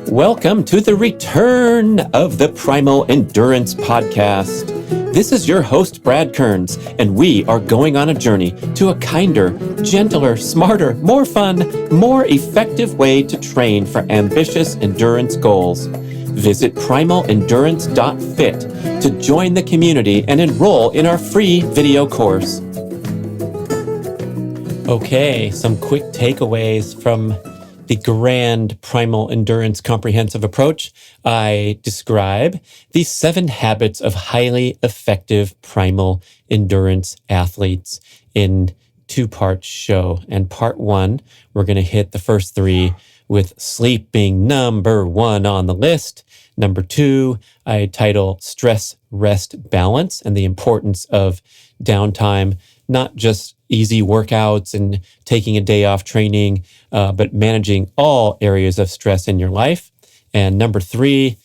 Welcome to the return of the Primal Endurance podcast. This is your host, Brad Kearns, and we are going on a journey to a kinder, gentler, smarter, more fun, more effective way to train for ambitious endurance goals. Visit primalendurance.fit to join the community and enroll in our free video course. Okay, some quick takeaways from the grand Primal Endurance comprehensive approach. I describe the 7 habits of highly effective primal endurance athletes in 2-part show. And part 1, we're going to hit the first 3 with sleep being number 1 on the list. Number 2, I title Stress, Rest, Balance, and the importance of downtime, not just easy workouts and taking a day off training, but managing all areas of stress in your life. And number 3,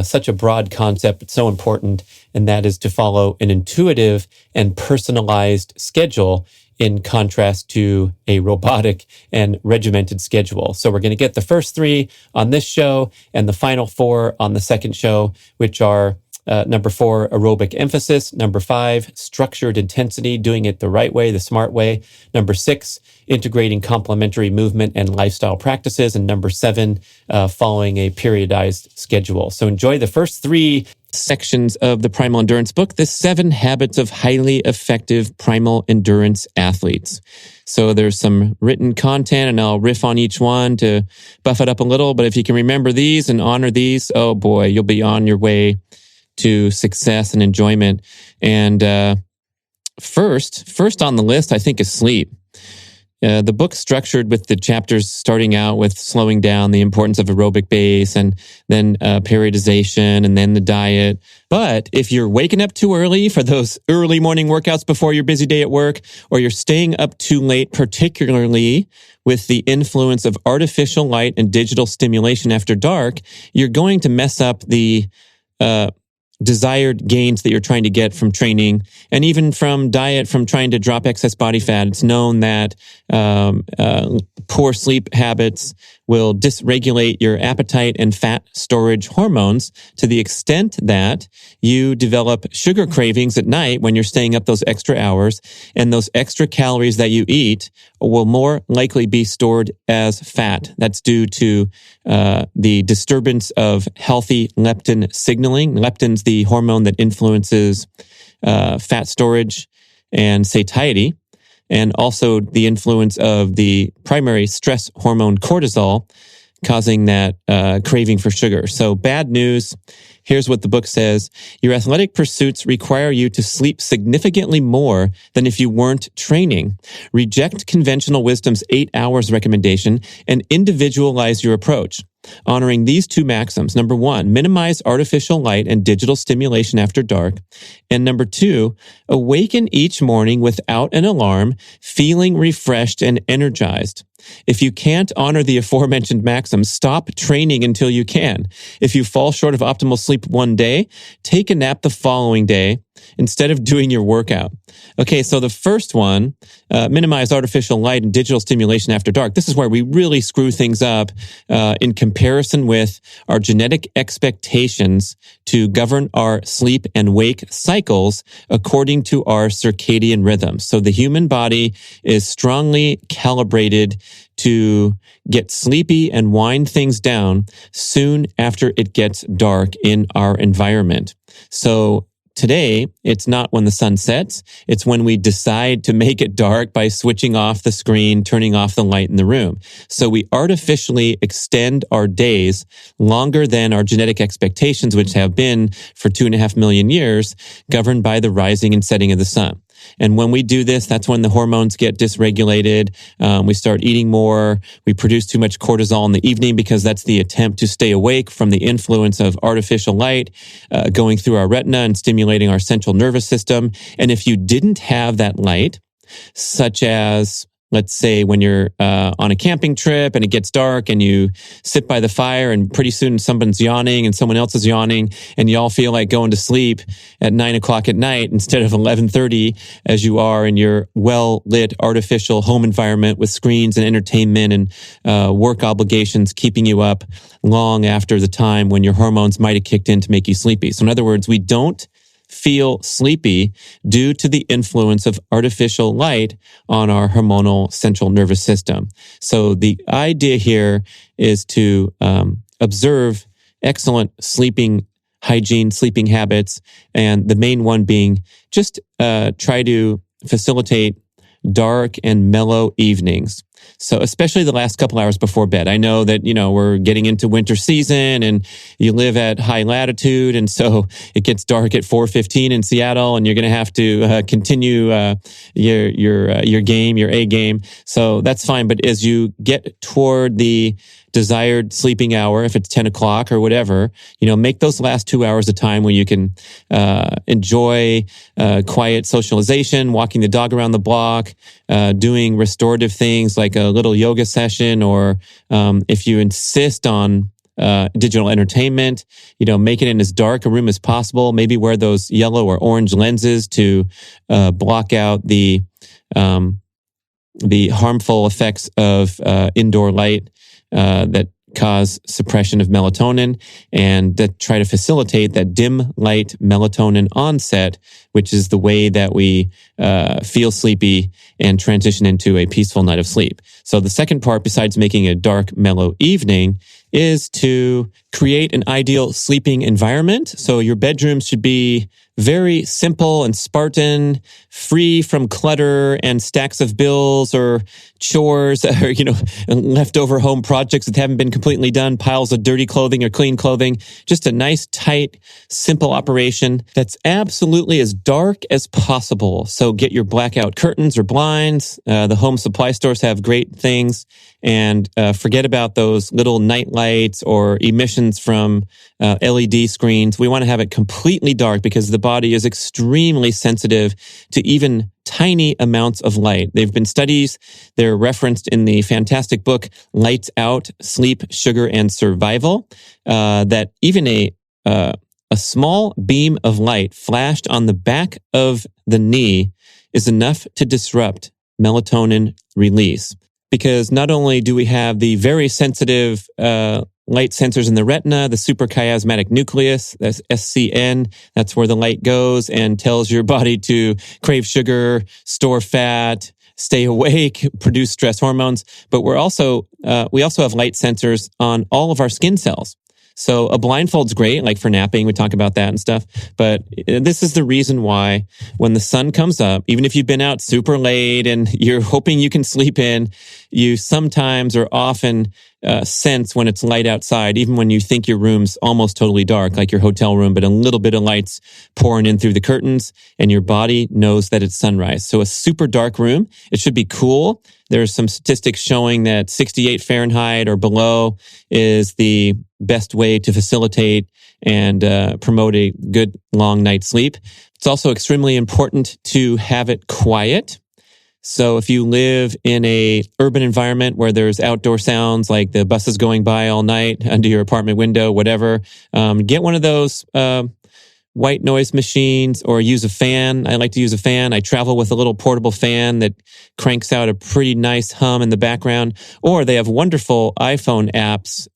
such a broad concept, but so important, and that is to follow an intuitive and personalized schedule in contrast to a robotic and regimented schedule. So we're going to get the first 3 on this show and the final 4 on the second show, which are number 4, aerobic emphasis. Number 5, structured intensity, doing it the right way, the smart way. Number 6, integrating complementary movement and lifestyle practices. And number 7, following a periodized schedule. So enjoy the first 3 sections of the Primal Endurance book, the 7 habits of highly effective primal endurance athletes. So there's some written content, and I'll riff on each one to buff it up a little. But if you can remember these and honor these, oh boy, you'll be on your way to success and enjoyment. And first on the list, I think, is sleep. The book's structured with the chapters starting out with slowing down, the importance of aerobic base, and then periodization, and then the diet. But if you're waking up too early for those early morning workouts before your busy day at work, or you're staying up too late, particularly with the influence of artificial light and digital stimulation after dark, you're going to mess up the desired gains that you're trying to get from training and even from diet, from trying to drop excess body fat. It's known that poor sleep habits will dysregulate your appetite and fat storage hormones to the extent that you develop sugar cravings at night when you're staying up those extra hours, and those extra calories that you eat will more likely be stored as fat. That's due to the disturbance of healthy leptin signaling. Leptin's the hormone that influences fat storage and satiety, and also the influence of the primary stress hormone cortisol, causing that craving for sugar. So bad news. Here's what the book says. Your athletic pursuits require you to sleep significantly more than if you weren't training. Reject conventional wisdom's 8 hours recommendation and individualize your approach, honoring these 2 maxims. Number 1, minimize artificial light and digital stimulation after dark. And number 2, awaken each morning without an alarm, feeling refreshed and energized. If you can't honor the aforementioned maxims, stop training until you can. If you fall short of optimal sleep one day, take a nap the following day instead of doing your workout. Okay, so the first one, minimize artificial light and digital stimulation after dark. This is where we really screw things up in comparison with our genetic expectations to govern our sleep and wake cycles according to our circadian rhythms. So the human body is strongly calibrated to get sleepy and wind things down soon after it gets dark in our environment. So today, it's not when the sun sets, it's when we decide to make it dark by switching off the screen, turning off the light in the room. So we artificially extend our days longer than our genetic expectations, which have been for 2.5 million years, governed by the rising and setting of the sun. And when we do this, that's when the hormones get dysregulated. We start eating more. We produce too much cortisol in the evening because that's the attempt to stay awake from the influence of artificial light going through our retina and stimulating our central nervous system. And if you didn't have that light, such as let's say when you're on a camping trip and it gets dark and you sit by the fire and pretty soon someone's yawning and someone else is yawning and you all feel like going to sleep at 9:00 at night instead of 11:30 as you are in your well-lit artificial home environment with screens and entertainment and work obligations keeping you up long after the time when your hormones might have kicked in to make you sleepy. So in other words, we don't feel sleepy due to the influence of artificial light on our hormonal central nervous system. So the idea here is to observe excellent sleeping hygiene, sleeping habits, and the main one being just try to facilitate dark and mellow evenings. So especially the last couple hours before bed. I know that, we're getting into winter season and you live at high latitude. And so it gets dark at 4:15 in Seattle and you're going to have to continue your game, your A game. So that's fine. But as you get toward the desired sleeping hour, if it's 10 o'clock or whatever, make those last 2 hours a time where you can enjoy quiet socialization, walking the dog around the block, doing restorative things like a little yoga session, or if you insist on digital entertainment, make it in as dark a room as possible. Maybe wear those yellow or orange lenses to block out the harmful effects of indoor light that cause suppression of melatonin, and that try to facilitate that dim light melatonin onset, which is the way that we feel sleepy and transition into a peaceful night of sleep. So the second part, besides making a dark, mellow evening, is to create an ideal sleeping environment. So your bedroom should be very simple and Spartan, free from clutter and stacks of bills or chores or, leftover home projects that haven't been completely done, piles of dirty clothing or clean clothing. Just a nice, tight, simple operation that's absolutely as dark as possible. So get your blackout curtains or blinds. The home supply stores have great things. And forget about those little night lights or emissions from LED screens. We want to have it completely dark because the body is extremely sensitive to even tiny amounts of light. There have been studies, they're referenced in the fantastic book, Lights Out, Sleep, Sugar, and Survival, that even a small beam of light flashed on the back of the knee is enough to disrupt melatonin release. Because not only do we have the very sensitive light sensors in the retina, the suprachiasmatic nucleus, that's SCN, that's where the light goes and tells your body to crave sugar, store fat, stay awake, produce stress hormones. But we also have light sensors on all of our skin cells. So a blindfold's great, like for napping, we talk about that and stuff. But this is the reason why when the sun comes up, even if you've been out super late and you're hoping you can sleep in, you sometimes or often sense when it's light outside, even when you think your room's almost totally dark, like your hotel room, but a little bit of light's pouring in through the curtains and your body knows that it's sunrise. So a super dark room, it should be cool. There's some statistics showing that 68 Fahrenheit or below is the best way to facilitate and promote a good long night's sleep. It's also extremely important to have it quiet. So if you live in a urban environment where there's outdoor sounds like the buses going by all night under your apartment window, whatever, get one of those white noise machines or use a fan. I like to use a fan. I travel with a little portable fan that cranks out a pretty nice hum in the background. Or they have wonderful iPhone apps,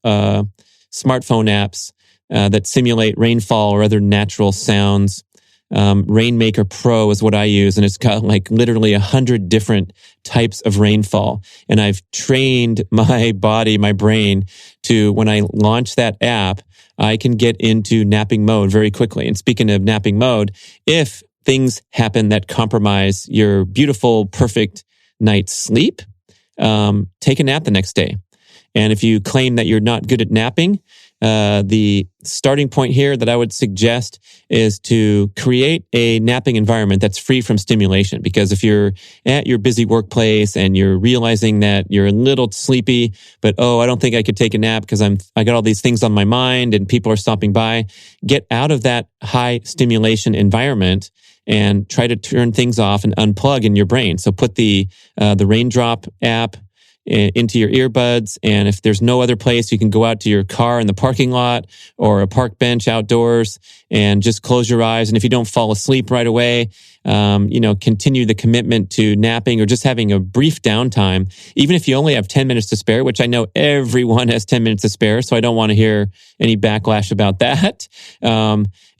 smartphone apps that simulate rainfall or other natural sounds. Rainmaker Pro is what I use, and it's got like literally 100 different types of rainfall. And I've trained my body, my brain, to when I launch that app, I can get into napping mode very quickly. And speaking of napping mode, if things happen that compromise your beautiful, perfect night's sleep, take a nap the next day. And if you claim that you're not good at napping, the starting point here that I would suggest is to create a napping environment that's free from stimulation. Because if you're at your busy workplace and you're realizing that you're a little sleepy, but I don't think I could take a nap because I got all these things on my mind and people are stopping by, get out of that high stimulation environment and try to turn things off and unplug in your brain. So put the Raindrop app into your earbuds. And if there's no other place, you can go out to your car in the parking lot or a park bench outdoors and just close your eyes. And if you don't fall asleep right away, continue the commitment to napping or just having a brief downtime. Even if you only have 10 minutes to spare, which I know everyone has 10 minutes to spare, so I don't want to hear any backlash about that.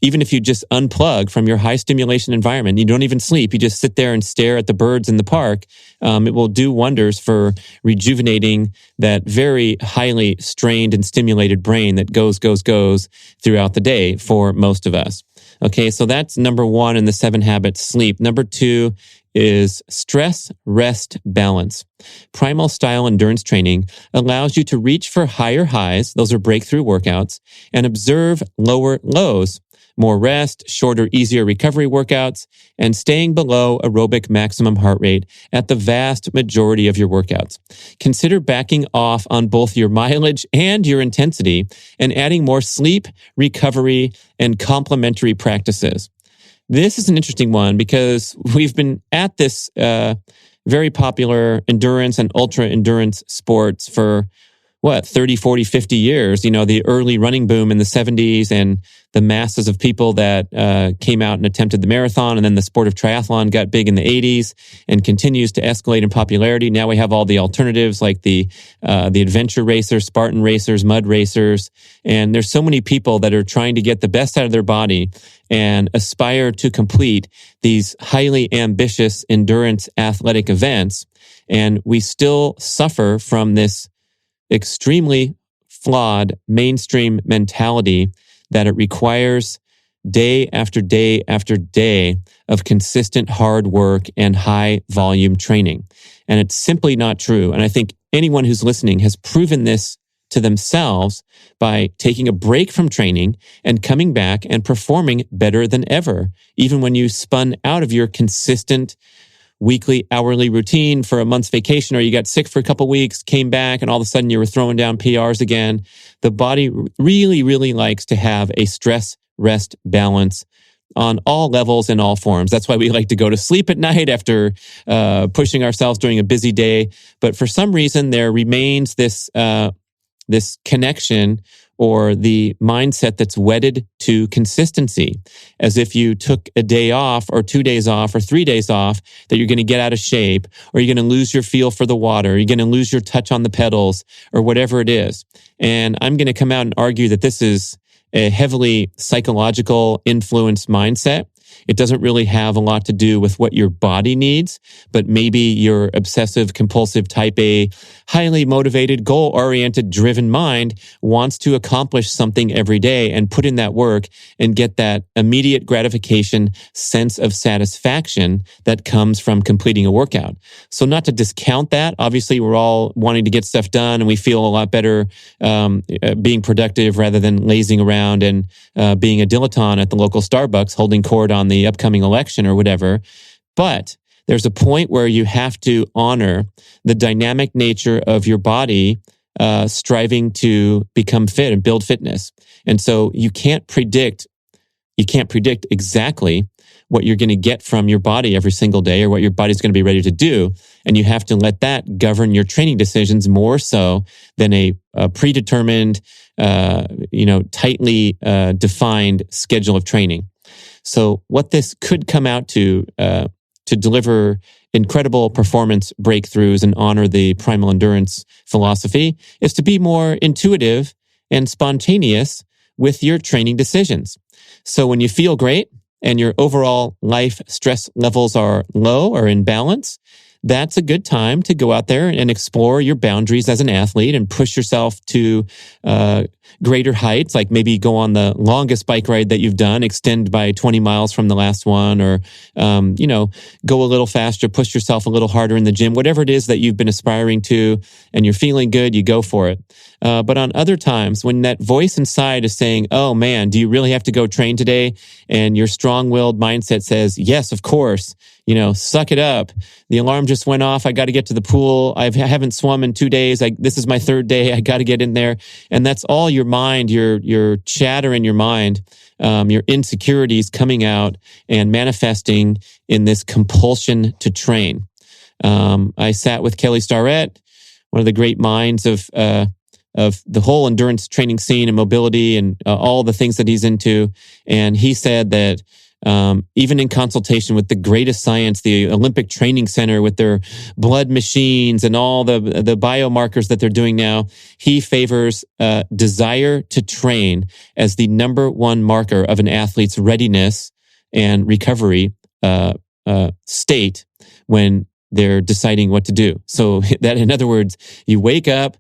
Even if you just unplug from your high stimulation environment, you don't even sleep, you just sit there and stare at the birds in the park, it will do wonders for rejuvenating that very highly strained and stimulated brain that goes throughout the day for most of us. Okay, so that's number 1 in the 7 habits, sleep. Number 2 is stress, rest, balance. Primal style endurance training allows you to reach for higher highs, those are breakthrough workouts, and observe lower lows. More rest, shorter, easier recovery workouts, and staying below aerobic maximum heart rate at the vast majority of your workouts. Consider backing off on both your mileage and your intensity and adding more sleep, recovery, and complementary practices. This is an interesting one because we've been at this very popular endurance and ultra endurance sports for 30, 40, 50 years, the early running boom in the 70s and the masses of people that came out and attempted the marathon. And then the sport of triathlon got big in the 80s and continues to escalate in popularity. Now we have all the alternatives like the adventure racers, Spartan racers, mud racers. And there's so many people that are trying to get the best out of their body and aspire to complete these highly ambitious endurance athletic events. And we still suffer from this extremely flawed mainstream mentality that it requires day after day after day of consistent hard work and high volume training. And it's simply not true. And I think anyone who's listening has proven this to themselves by taking a break from training and coming back and performing better than ever, even when you spun out of your consistent weekly, hourly routine for a month's vacation, or you got sick for a couple weeks, came back, and all of a sudden you were throwing down PRs again. The body really, really likes to have a stress-rest balance on all levels and all forms. That's why we like to go to sleep at night after pushing ourselves during a busy day. But for some reason, there remains this connection or the mindset that's wedded to consistency, as if you took a day off or 2 days off or 3 days off, that you're going to get out of shape, or you're going to lose your feel for the water, or you're going to lose your touch on the pedals, or whatever it is. And I'm going to come out and argue that this is a heavily psychological influenced mindset. It doesn't really have a lot to do with what your body needs, but maybe your obsessive compulsive type A, highly motivated, goal-oriented, driven mind wants to accomplish something every day and put in that work and get that immediate gratification, sense of satisfaction that comes from completing a workout. So not to discount that. Obviously, we're all wanting to get stuff done and we feel a lot better being productive rather than lazing around and being a dilettante at the local Starbucks holding court on the upcoming election or whatever. But there's a point where you have to honor the dynamic nature of your body striving to become fit and build fitness. And so you can't predict exactly what you're going to get from your body every single day or what your body's going to be ready to do. And you have to let that govern your training decisions more so than a predetermined, tightly defined schedule of training. So what this could come out to deliver incredible performance breakthroughs and honor the primal endurance philosophy is to be more intuitive and spontaneous with your training decisions. So when you feel great and your overall life stress levels are low or in balance, that's a good time to go out there and explore your boundaries as an athlete and push yourself to greater heights, like maybe go on the longest bike ride that you've done, extend by 20 miles from the last one, or, go a little faster, push yourself a little harder in the gym, whatever it is that you've been aspiring to and you're feeling good, you go for it. But on other times, when that voice inside is saying, oh man, do you really have to go train today? And your strong-willed mindset says, yes, of course, suck it up. The alarm just went off. I got to get to the pool. I haven't swum in 2 days. This is my third day. I got to get in there. And that's all your mind, your chatter in your mind, your insecurities coming out and manifesting in this compulsion to train. I sat with Kelly Starrett, one of the great minds of the whole endurance training scene and mobility and all the things that he's into. And he said that even in consultation with the greatest science, the Olympic Training Center with their blood machines and all the biomarkers that they're doing now, he favors desire to train as the number one marker of an athlete's readiness and recovery state when they're deciding what to do. So that, in other words, you wake up,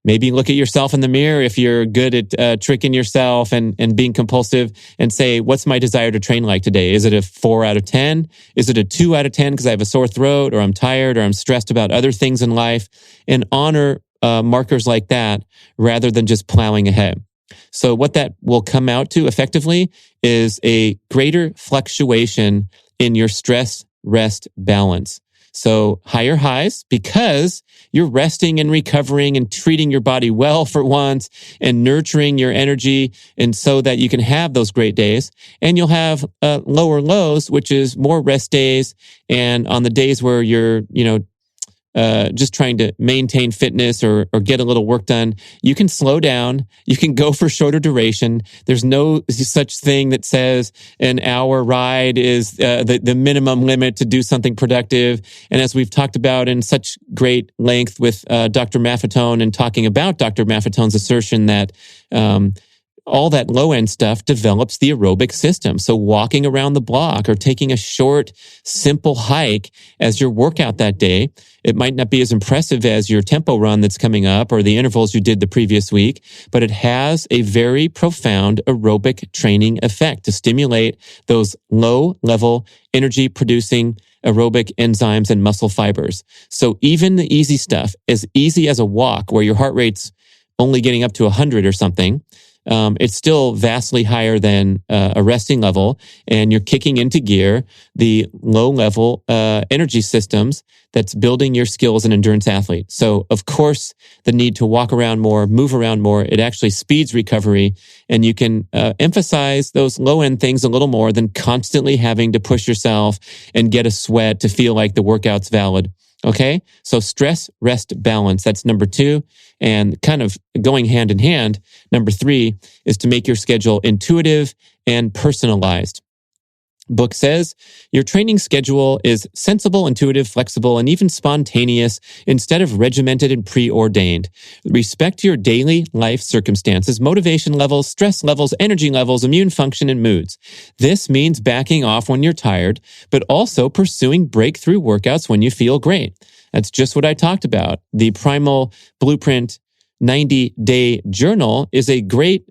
maybe look at yourself in the mirror if you're good at tricking yourself and being compulsive, and say, what's my desire to train like today? Is it a 4 out of 10? Is it a 2 out of 10 because I have a sore throat, or I'm tired, or I'm stressed about other things in life? And honor markers like that rather than just plowing ahead. So what that will come out to effectively is a greater fluctuation in your stress-rest balance. So higher highs because you're resting and recovering and treating your body well for once and nurturing your energy, and so that you can have those great days. And you'll have lower lows, which is more rest days. And on the days where you're, just trying to maintain fitness or get a little work done, you can slow down. You can go for shorter duration. There's no such thing that says an hour ride is the minimum limit to do something productive. And as we've talked about in such great length with Dr. Maffetone, and talking about Dr. Maffetone's assertion that all that low-end stuff develops the aerobic system. So walking around the block or taking a short, simple hike as your workout that day, it might not be as impressive as your tempo run that's coming up or the intervals you did the previous week, but it has a very profound aerobic training effect to stimulate those low-level energy-producing aerobic enzymes and muscle fibers. So even the easy stuff, as easy as a walk where your heart rate's only getting up to 100 or something, it's still vastly higher than a resting level, and you're kicking into gear the low-level energy systems that's building your skill as an endurance athlete. So, of course, the need to walk around more, move around more, it actually speeds recovery, and you can emphasize those low-end things a little more than constantly having to push yourself and get a sweat to feel like the workout's valid. Okay, so stress, rest, balance. That's number 2. And kind of going hand in hand, number 3 is to make your schedule intuitive and personalized. Book says your training schedule is sensible, intuitive, flexible, and even spontaneous instead of regimented and preordained. Respect your daily life circumstances, motivation levels, stress levels, energy levels, immune function, and moods. This means backing off when you're tired, but also pursuing breakthrough workouts when you feel great. That's just what I talked about. The Primal Blueprint 90-Day Journal is a great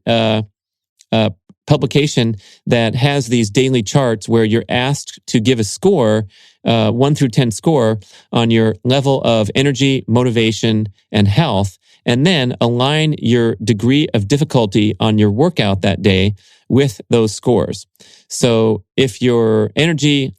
publication that has these daily charts where you're asked to give a score, 1 through 10 score on your level of energy, motivation, and health, and then align your degree of difficulty on your workout that day with those scores. So if your energy,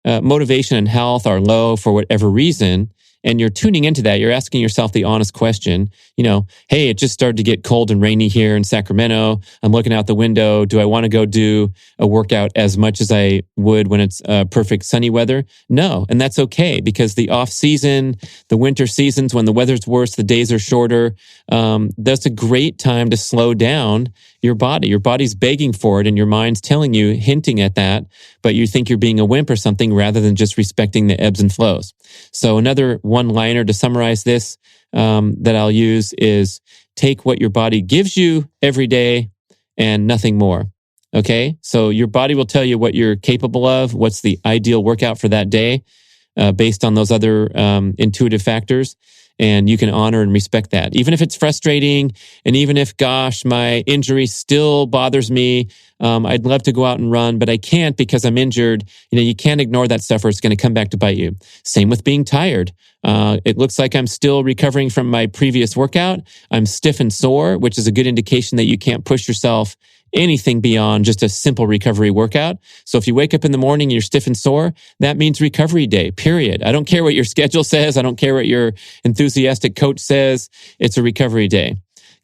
motivation, and health are low for whatever reason, and you're tuning into that, you're asking yourself the honest question, hey, it just started to get cold and rainy here in Sacramento. I'm looking out the window. Do I want to go do a workout as much as I would when it's perfect sunny weather? No. And that's okay, because the off season, the winter seasons, when the weather's worse, the days are shorter. That's a great time to slow down your body. Your body's begging for it, and your mind's telling you, hinting at that, but you think you're being a wimp or something rather than just respecting the ebbs and flows. So another one-liner to summarize this that I'll use is take what your body gives you every day and nothing more. Okay? So your body will tell you what you're capable of, what's the ideal workout for that day based on those other intuitive factors. And you can honor and respect that. Even if it's frustrating, and even if, gosh, my injury still bothers me, I'd love to go out and run, but I can't because I'm injured. You can't ignore that stuff or it's going to come back to bite you. Same with being tired. It looks like I'm still recovering from my previous workout. I'm stiff and sore, which is a good indication that you can't push yourself anything beyond just a simple recovery workout. So if you wake up in the morning and you're stiff and sore, that means recovery day, period. I don't care what your schedule says. I don't care what your enthusiastic coach says. It's a recovery day.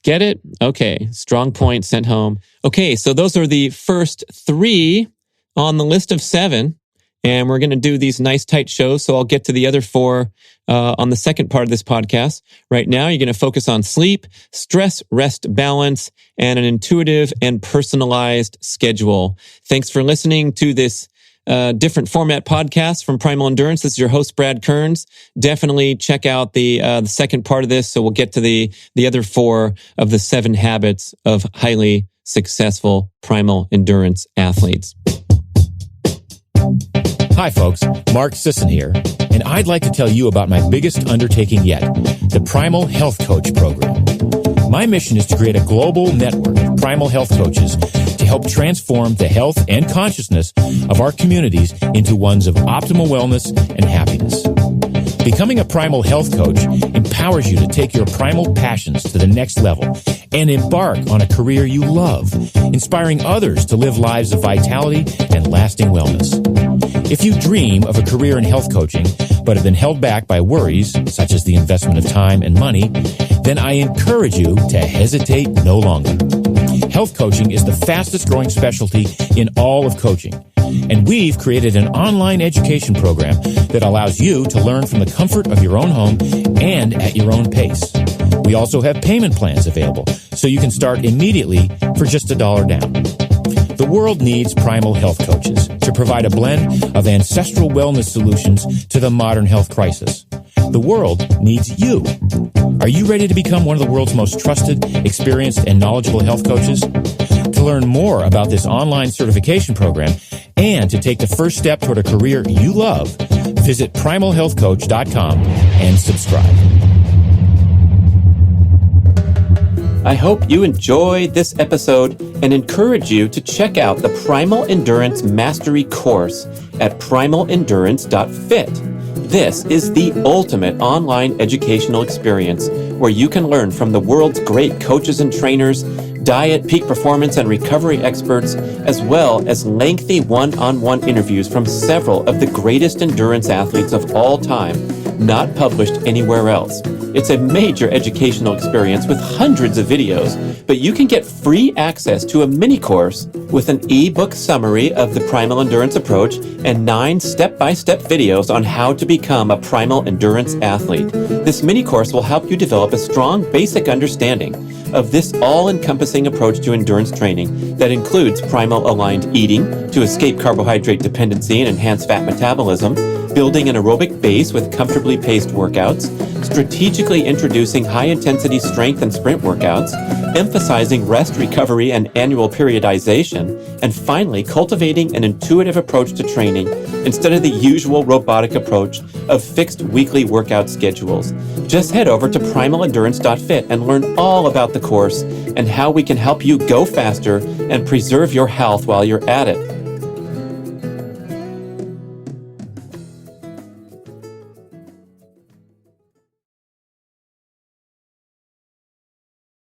Get it? Okay. Strong point sent home. Okay. So those are the first 3 on the list of 7. And we're going to do these nice tight shows. So I'll get to the other 4 on the second part of this podcast. Right now, you're going to focus on sleep, stress, rest, balance, and an intuitive and personalized schedule. Thanks for listening to this different format podcast from Primal Endurance. This is your host, Brad Kearns. Definitely check out the second part of this. So we'll get to the other 4 of the 7 habits of highly successful primal endurance athletes. Hi folks, Mark Sisson here, and I'd like to tell you about my biggest undertaking yet, the Primal Health Coach Program. My mission is to create a global network of primal health coaches to help transform the health and consciousness of our communities into ones of optimal wellness and happiness. Becoming a primal health coach empowers you to take your primal passions to the next level and embark on a career you love, inspiring others to live lives of vitality and lasting wellness. If you dream of a career in health coaching, but have been held back by worries, such as the investment of time and money, then I encourage you to hesitate no longer. Health coaching is the fastest growing specialty in all of coaching, and we've created an online education program that allows you to learn from the comfort of your own home and at your own pace. We also have payment plans available, so you can start immediately for just $1 down. The world needs primal health coaches to provide a blend of ancestral wellness solutions to the modern health crisis. The world needs you. Are you ready to become one of the world's most trusted, experienced, and knowledgeable health coaches? To learn more about this online certification program and to take the first step toward a career you love, visit primalhealthcoach.com and subscribe. I hope you enjoyed this episode and encourage you to check out the Primal Endurance Mastery course at primalendurance.fit. This is the ultimate online educational experience where you can learn from the world's great coaches and trainers, diet, peak performance, and recovery experts, as well as lengthy one-on-one interviews from several of the greatest endurance athletes of all time, not published anywhere else. It's a major educational experience with hundreds of videos, but you can get free access to a mini course with an ebook summary of the Primal Endurance approach and 9 step-by-step videos on how to become a Primal Endurance athlete. This mini course will help you develop a strong basic understanding of this all-encompassing approach to endurance training that includes primal-aligned eating to escape carbohydrate dependency and enhance fat metabolism, building an aerobic base with comfortably paced workouts, strategically introducing high-intensity strength and sprint workouts, emphasizing rest, recovery, and annual periodization, and finally, cultivating an intuitive approach to training instead of the usual robotic approach of fixed weekly workout schedules. Just head over to primalendurance.fit and learn all about the course and how we can help you go faster and preserve your health while you're at it.